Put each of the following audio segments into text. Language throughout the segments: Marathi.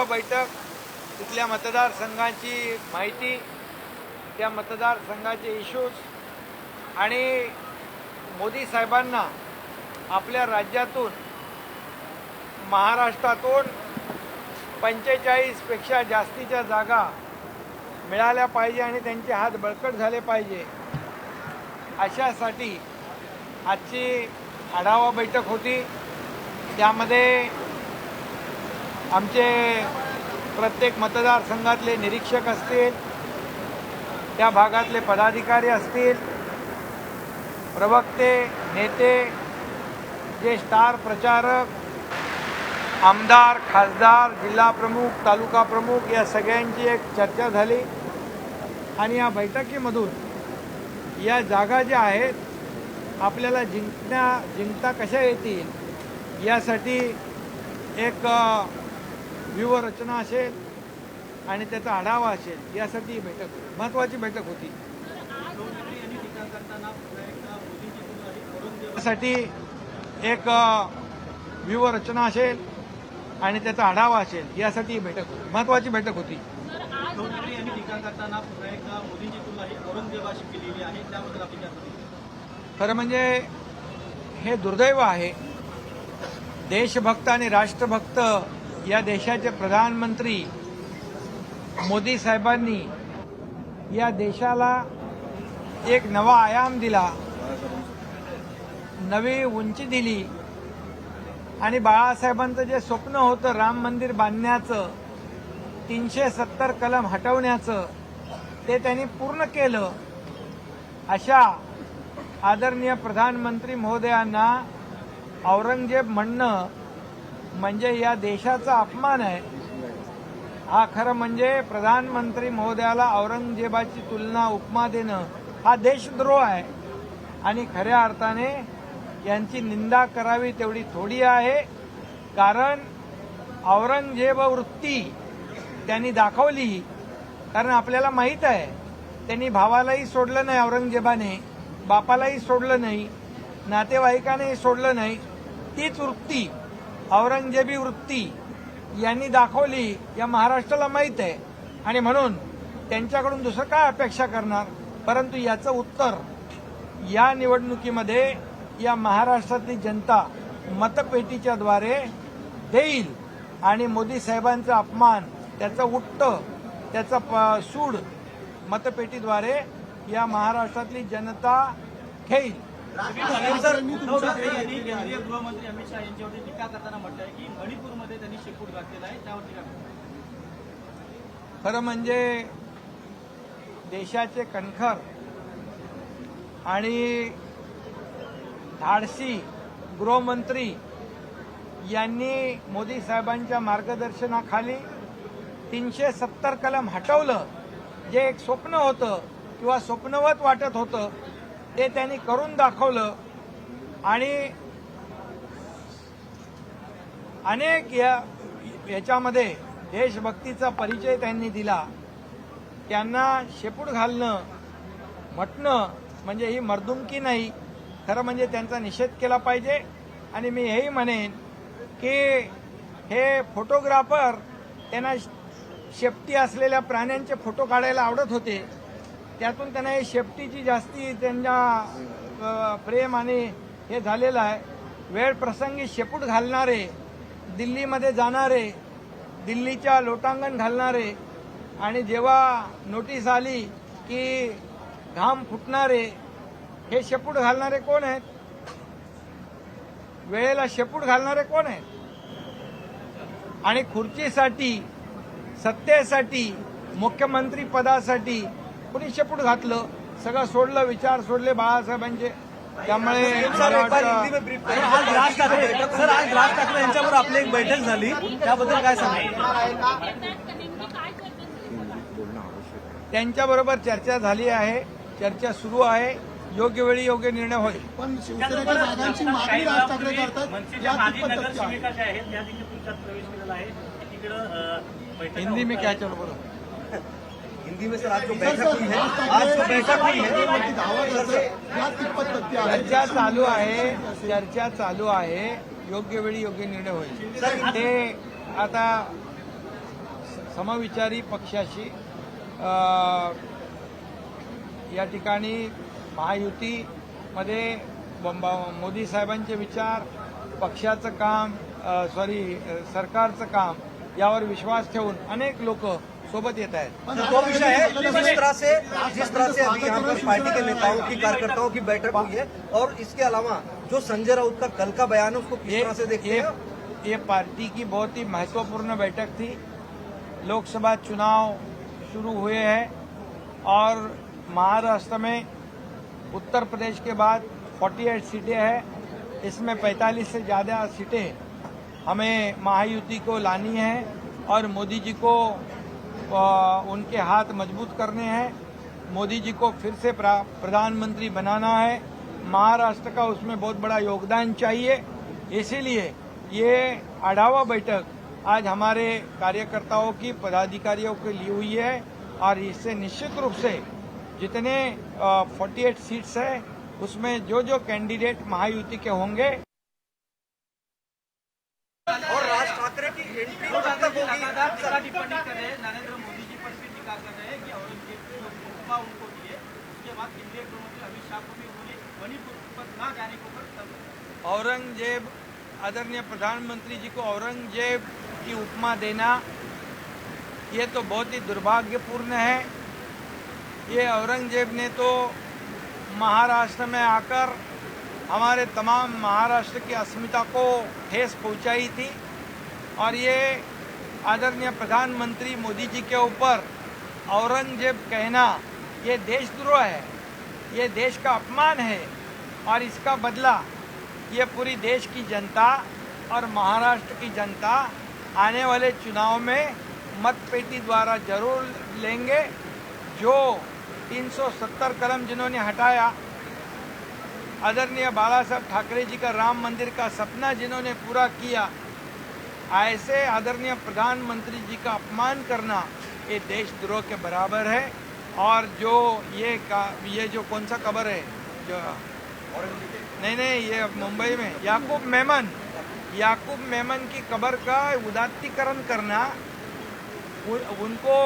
आढावा बैठक, तिथल्या मतदारसंघाची माहिती, त्या मतदारसंघाचे इश्यूज आणि मोदी साहेबांना आपल्या राज्यातून महाराष्ट्रातून 45 पेक्षा जास्तीच्या जागा मिळाल्या पाहिजे आणि त्यांचे हात बळकट झाले पाहिजे, अशासाठी आजची आढावा बैठक होती। त्यामध्ये आमचे प्रत्येक मतदारसंघातले निरीक्षक असतील, त्या भागातले पदाधिकारी असतील, प्रवक्ते, नेते, जे स्टार प्रचारक, आमदार, खासदार, जिल्हा प्रमुख, तालुका प्रमुख या सगळ्यांची एक चर्चा झाली आणि या बैठकीमधून या जागा ज्या आहेत आपल्याला जिंकता कशा येतील यासाठी एक व्यूहरचना असेल आणि त्याचा आढावा असेल, यासाठी बैठक महत्त्वाची बैठक होती। त्यासाठी एक व्यूहरचना असेल आणि त्याचा आढावा असेल, यासाठी बैठक महत्त्वाची बैठक होती। खरं म्हणजे हे दुर्दैव आहे, देशभक्त आणि राष्ट्रभक्त या देशाचे प्रधानमंत्री मोदी साहेबांनी या देशाला एक नवा आयाम दिला, नवी उंची दिली आणि बाळासाहेबांचं जे स्वप्न होतं राम मंदिर बांधण्याचं, 370 कलम हटवण्याचं, ते त्यांनी पूर्ण केलं। अशा आदरणीय प्रधानमंत्री महोदयांना औरंगजेब म्हणणं म्हणजे या देशाचा अपमान आहे। हा खरं म्हणजे प्रधानमंत्री महोदयाला औरंगजेबाची तुलना, उपमा देणं हा देशद्रोह आहे आणि खऱ्या अर्थाने यांची निंदा करावी तेवढी थोडी आहे, कारण औरंगजेब वृत्ती त्यांनी दाखवली। कारण आपल्याला माहीत आहे त्यांनी भावालाही सोडलं नाही, औरंगजेबाने बापालाही सोडलं नाही, नातेवाईकांनाही सोडलं नाही। तीच वृत्ती, औरंगजेबी वृत्ती यांनी दाखवली, या महाराष्ट्राला माहीत आहे आणि म्हणून त्यांच्याकडून दुसरं काय अपेक्षा करणार। परंतु याचं उत्तर या निवडणुकीमध्ये या महाराष्ट्रातली जनता मतपेटीच्या द्वारे देईल आणि मोदी साहेबांचा अपमान, त्याचं उत्तर, त्याचा सूड मतपेटीद्वारे या महाराष्ट्रातली जनता घेईल। केंद्रीय गृहमंत्री अमित शहा यांच्यावरती टीका करताना म्हटलंय की मणिपूरमध्ये त्यांनी शेपूट घातलेला आहे, त्यावरती काय? खरं म्हणजे देशाचे कणखर आणि धाडसी गृहमंत्री यांनी मोदी साहेबांच्या मार्गदर्शनाखाली 370 कलम हटवलं। जे एक स्वप्न होतं किंवा स्वप्नवत वाटत होतं ते त्यांनी करून दाखवलं आणि अनेक याच्यामध्ये देशभक्तीचा परिचय त्यांनी दिला। त्यांना शेपूट घालणं म्हटणं म्हणजे ही मर्दुमकी नाही, खरं म्हणजे त्यांचा निषेध केला पाहिजे। आणि मी हेही म्हणेन की हे फोटोग्राफर त्यांना शेपटी असलेल्या प्राण्यांचे फोटो काढायला आवडत होते, त्यातून त्यांना हे शेपटीची जास्ती त्यांच्या प्रेम आणि हे झालेलं आहे। वेळ प्रसंगी शेपूट घालणारे, दिल्लीमध्ये जाणारे, दिल्लीच्या लोटांगण घालणारे आणि जेव्हा नोटीस आली की घाम फुटणारे, हे शेपूट घालणारे कोण आहेत? वेळेला शेपूट घालणारे कोण आहेत? आणि खुर्चीसाठी, सत्तेसाठी, मुख्यमंत्री पदासाठी कोणी शेपूट घातलं? सगळं सोडलं, विचार सोडले बाळासाहेबांचे। त्यामुळे आज राज ठाकरे यांच्याबरोबर आपली एक बैठक झाली, त्याबद्दल काय सांगाल? त्यांच्याबरोबर चर्चा झाली आहे, चर्चा सुरू आहे, योग्य वेळी योग्य निर्णय होईल। पण शिवसेनेच्या जागांची मागणी राज ठाकरे करतात, या कितपत सत्य आहे? हिंदी में क्या चलो बोलो। हिंदी में सर आज जो बैठक हुई है, आज जो बैठक हुई है, दावा करतात, या कितपत सत्य आहे? चर्चा चालू आहे, चर्चा चालू आहे, योग्य वेळी योग्य निर्णय होईल। ते आता समविचारी पक्षाशी या ठिकाणी महायुतीमध्ये मोदी साहेबांचे विचार, पक्षाचं काम, सरकारचं काम यावर विश्वास ठेवून अनेक लोक सोबत येत आहेत। दो विषय है, जिस तरह से अभी यहाँ पर पार्टी के नेताओं की कार्यकर्ताओं की बैठक हुई है और इसके अलावा जो संजय राउत का कल का बयान है उसको किस तरह से देखते हैं? ये पार्टी की बहुत ही महत्वपूर्ण बैठक थी। लोकसभा चुनाव शुरू हुए हैं और महाराष्ट्र में उत्तर प्रदेश के बाद 48 सीटें हैं, इसमें 45 से ज़्यादा सीटें हमें महायुति को लानी है और मोदी जी को उनके हाथ मजबूत करने हैं। मोदी जी को फिर से प्रधानमंत्री बनाना है। महाराष्ट्र का उसमें बहुत बड़ा योगदान चाहिए। इसीलिए ये आढावा बैठक आज हमारे कार्यकर्ताओं की, पदाधिकारियों की ली हुई है और इससे निश्चित रूप से जितने 48 सीट्स है उसमें जो जो कैंडिडेट महायुति के होंगे और राज ठाकरे की एंट्री कब तक होगी? टिप्पणी कर रहे हैं, नरेंद्र मोदी जी पर भी टिका कर रहे हैं कि औरंगजेब की जो उपमा उनको दिए, उसके बाद केंद्रीय गृहमंत्री अमित शाह को भी उन्होंने मणिपुर पर न जाने को पर औरंगजेब, आदरणीय प्रधानमंत्री जी को औरंगजेब की उपमा देना ये तो बहुत ही दुर्भाग्यपूर्ण है। ये औरंगजेब ने तो महाराष्ट्र में आकर हमारे तमाम महाराष्ट्र की अस्मिता को ठेस पहुंचाई थी और ये आदरणीय प्रधानमंत्री मोदी जी के ऊपर औरंगजेब कहना ये देशद्रोह है, ये देश का अपमान है और इसका बदला ये पूरी देश की जनता और महाराष्ट्र की जनता आने वाले चुनाव में मतपेटी द्वारा जरूर लेंगे। जो 370 कलम जिन्होंने हटाया, आदरणीय बाला साहब ठाकरे जी का राम मंदिर का सपना जिन्होंने पूरा किया, ऐसे आदरणीय प्रधानमंत्री जी का अपमान करना ये देशद्रोह के बराबर है। और जो ये जो कौन सा कब्र है जो नहीं ये मुंबई में याकूब मेमन की कब्र का उदात्तीकरण करना, उनको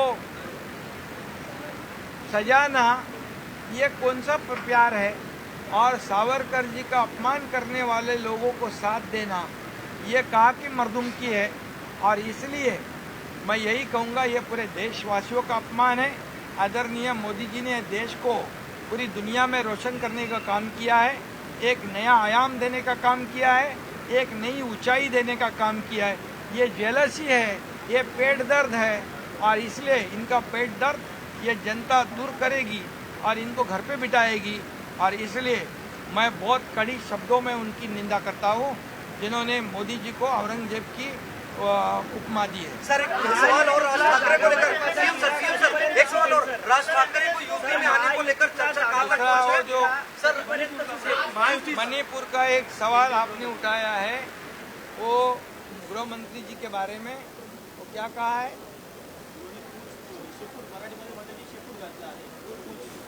सजाना, ये कौन सा प्यार है? और सावरकर जी का अपमान करने वाले लोगों को साथ देना ये कहा कि मर्दुमकी है। और इसलिए मैं यही कहूँगा ये पूरे देशवासियों का अपमान है। आदरणीय मोदी जी ने देश को पूरी दुनिया में रोशन करने का काम किया है, एक नया आयाम देने का काम किया है, एक नई ऊंचाई देने का काम किया है। ये जेलसी है, ये पेट दर्द है और इसलिए इनका पेट दर्द ये जनता दूर करेगी और इनको घर पे बिठाएगी। और इसलिए मैं बहुत कड़ी शब्दों में उनकी निंदा करता हूँ जिन्होंने मोदी जी को औरंगजेब की उपमा दी है। सर एक सवाल और राज ठाकरे को लेकर, एक सवाल और राज ठाकरे को यूपी में आने को लेकर चर्चा कहाँ तक पहुंची है? जो सर मणिपुर का एक सवाल आपने उठाया है, वो गृह मंत्री जी के बारे में वो क्या कहा है?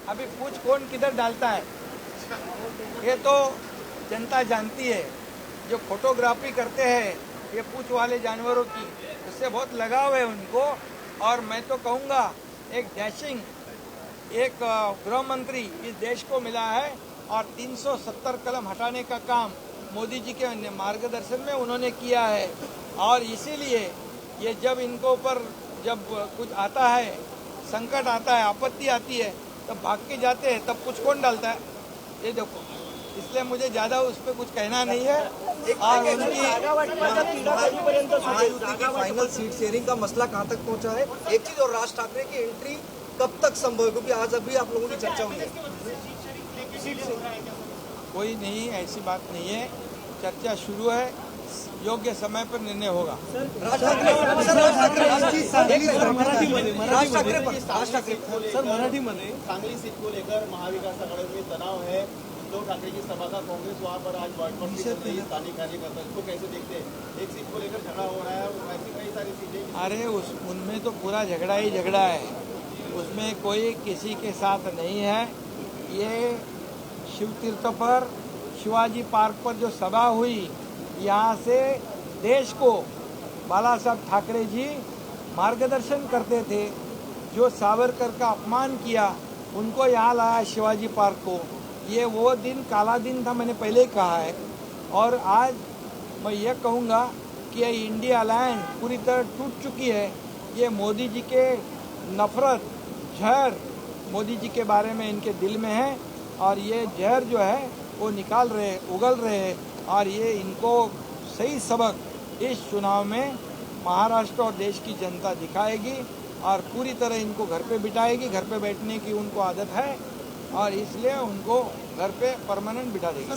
अभी पूछ कौन किधर डालता है ये तो जनता जानती है। जो फोटोग्राफी करते हैं ये पूछ वाले जानवरों की, उससे बहुत लगाव है उनको। और मैं तो कहूँगा एक डैशिंग एक गृह मंत्री इस देश को मिला है और 370 कलम हटाने का काम मोदी जी के मार्गदर्शन में उन्होंने किया है। और इसीलिए ये जब इनको ऊपर जब कुछ आता है, संकट आता है, आपत्ति आती है, तब भाग के जाते हैं, तब कुछ कौन डालता है ये देखो। इसलिए मुझे ज्यादा उस पर कुछ कहना नहीं है। और उनकी महायुति की फाइनल सीट शेयरिंग का मसला कहाँ तक पहुँचा है? एक चीज और राज ठाकरे की एंट्री कब तक संभव है? क्योंकि आज अभी आप लोगों की चर्चा हुई है। कोई नहीं, ऐसी बात नहीं है, चर्चा शुरू है, योग्य समय पर निर्णय होगा। राज ठाकरे सर मराठीमध्ये सांगली सीट को लेकर महाविकास आघाड़ी में तनाव है। उद्धव ठाकरे की सभा का कांग्रेस वहाँ पर आज बॉयकॉट कर रही है, स्थानीय कार्यकर्ता इसको कैसे देखते हैं? एक सीट को लेकर झगड़ा हो रहा है, ऐसी कई सारी सीटें। अरे उनमें तो पूरा झगड़ा ही झगड़ा है, उसमें कोई किसी के साथ नहीं है। ये शिव तीर्थ पर शिवाजी पार्क पर जो सभा हुई, यहाँ से देश को बाला साहब ठाकरे जी मार्गदर्शन करते थे, जो सावरकर का अपमान किया, उनको यहाँ लाया शिवाजी पार्क को। ये वो दिन काला दिन था, मैंने पहले ही कहा है। और आज मैं ये कहूँगा कि ये इंडिया अलायंस पूरी तरह टूट चुकी है। ये मोदी जी के नफरत, जहर मोदी जी के बारे में इनके दिल में है, और ये जहर जो है वो निकाल रहे, उगल रहे हैं। और ये इनको सही सबक इस चुनाव में महाराष्ट्र और देश की जनता दिखाएगी, और पूरी तरह इनको घर पे बिठाएगी। घर पे बैठने की उनको आदत है, और इसलिए उनको घर पे परमानेंट बिठा देगी।